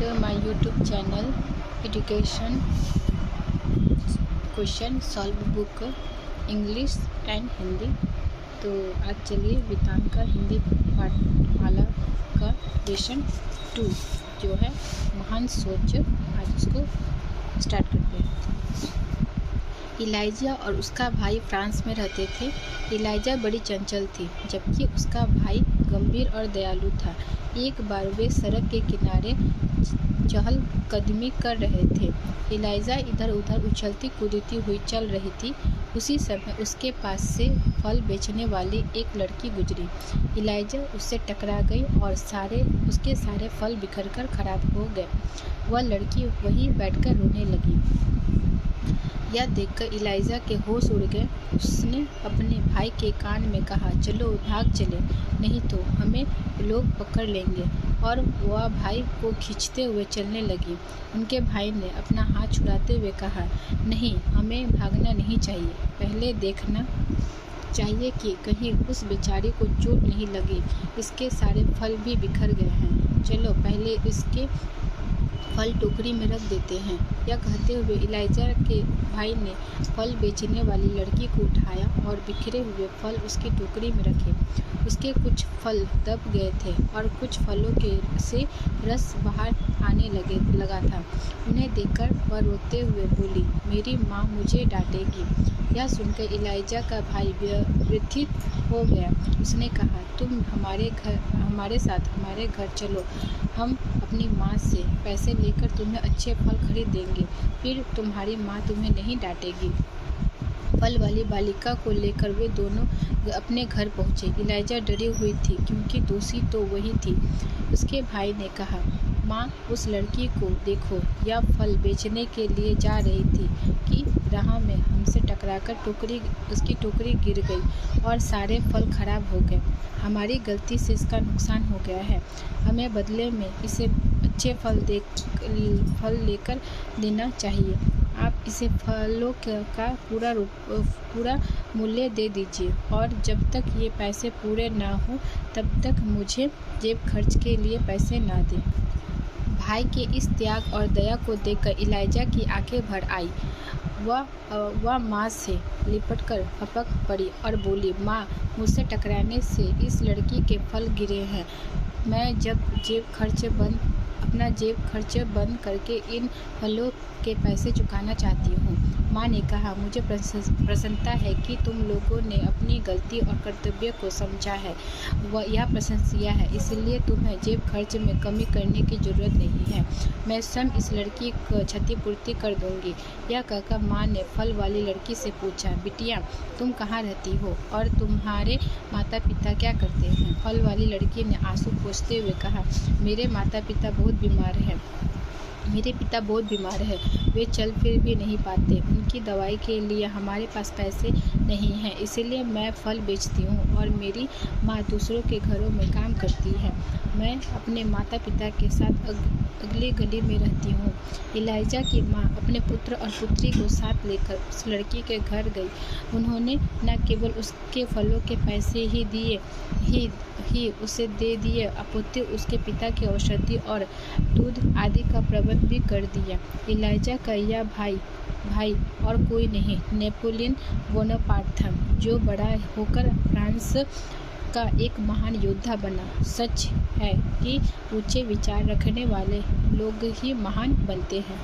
my YouTube channel Education Question Solve Book English and Hindi. तो आज चलिए वेदांत का हिंदी पाठमाला का लेसन 2 जो है महान सोच, आज उसको स्टार्ट करते हैं। इलाइजा और उसका भाई फ्रांस में रहते थे। इलाइजा बड़ी चंचल थी, जबकि उसका भाई गंभीर और दयालु था। एक बार वे सड़क के किनारे चहलकदमी कर रहे थे। इलाइजा इधर उधर उछलती कूदती हुई चल रही थी। उसी समय उसके पास से फल बेचने वाली एक लड़की गुजरी। इलाइजा उससे टकरा गई और उसके सारे फल बिखरकर खराब हो गए। वह लड़की वहीं बैठकर रोने लगी। यह देखकर इलाइजा के होश उड़ गए। उसने अपने भाई के कान में कहा, चलो भाग चले, नहीं तो हमें लोग पकड़ लेंगे। और वह भाई को खींचते हुए चलने लगी। उनके भाई ने अपना हाथ छुड़ाते हुए कहा, नहीं, हमें भागना नहीं चाहिए। पहले देखना चाहिए कि कहीं उस बेचारी को चोट नहीं लगी। इसके सारे फल भी बिखर गए हैं। चलो पहले इसके फल टोकरी में रख देते हैं। यह कहते हुए इलाइजा के भाई ने फल बेचने वाली लड़की को उठाया और बिखरे हुए फल उसकी टोकरी में रखे। उसके कुछ फल दब गए थे और कुछ फलों के से रस बाहर आने लगा था। उन्हें देखकर वह रोते हुए बोली, मेरी माँ मुझे डांटेगी। यह सुनकर इलाइजा का भाई व्यथित हो गया। उसने कहा, तुम हमारे साथ हमारे घर चलो, हम अपनी माँ से पैसे लेकर तुम्हें अच्छे फल खरीद देंगे, फिर तुम्हारी माँ तुम्हें नहीं डांटेगी। फल वाली बालिका को लेकर वे दोनों अपने घर पहुँचे। इलाइजा डरी हुई थी, क्योंकि दोषी तो वही थी। उसके भाई ने कहा, माँ, उस लड़की को देखो, यह फल बेचने के लिए जा रही थी कि राह में हमसे टकराकर उसकी टोकरी गिर गई और सारे फल खराब हो गए। हमारी गलती से इसका नुकसान हो गया है। हमें बदले में इसे अच्छे फल लेकर देना चाहिए। आप इसे फलों का पूरा मूल्य दे दीजिए, और जब तक ये पैसे पूरे ना हो तब तक मुझे जेब खर्च के लिए पैसे ना दें। भाई के इस त्याग और दया को देखकर इलाइजा की आंखें भर आई। वह माँ से लिपटकर हपक पड़ी और बोली, माँ, मुझसे टकराने से इस लड़की के फल गिरे हैं। मैं अपना जेब खर्च बंद करके इन फलों के पैसे चुकाना चाहती हूँ। माँ ने कहा, मुझे प्रसन्नता है कि तुम लोगों ने अपनी गलती और कर्तव्य को समझा है। यह प्रशंसनीय है, इसलिए तुम्हें जेब खर्च में कमी करने की जरूरत नहीं है। मैं स्वयं इस लड़की को क्षतिपूर्ति कर दूंगी। यह कहकर माँ ने फल वाली लड़की से पूछा, बिटिया, तुम कहाँ रहती हो और तुम्हारे माता पिता क्या करते हैं? फल वाली लड़की ने आंसू पोंछते हुए कहा, मेरे पिता बहुत बीमार है। वे चल फिर भी नहीं पाते। उनकी दवाई के लिए हमारे पास पैसे नहीं हैं, इसलिए मैं फल बेचती हूँ और मेरी माँ दूसरों के घरों में काम करती है। मैं अपने माता पिता के साथ अगली गली में रहती हूँ। इलाइजा की माँ अपने पुत्र और पुत्री को साथ लेकर उस लड़की के घर गई। उन्होंने न केवल उसके फलों के पैसे ही उसे दे दिए, अपितु उसके पिता की औषधि और दूध आदि का प्रबंध भी कर दिया। इलाइजा का यह भाई और कोई नहीं, नेपोलियन बोनापार्ट था, जो बड़ा होकर फ्रांस का एक महान योद्धा बना। सच है कि ऊंचे विचार रखने वाले लोग ही महान बनते हैं।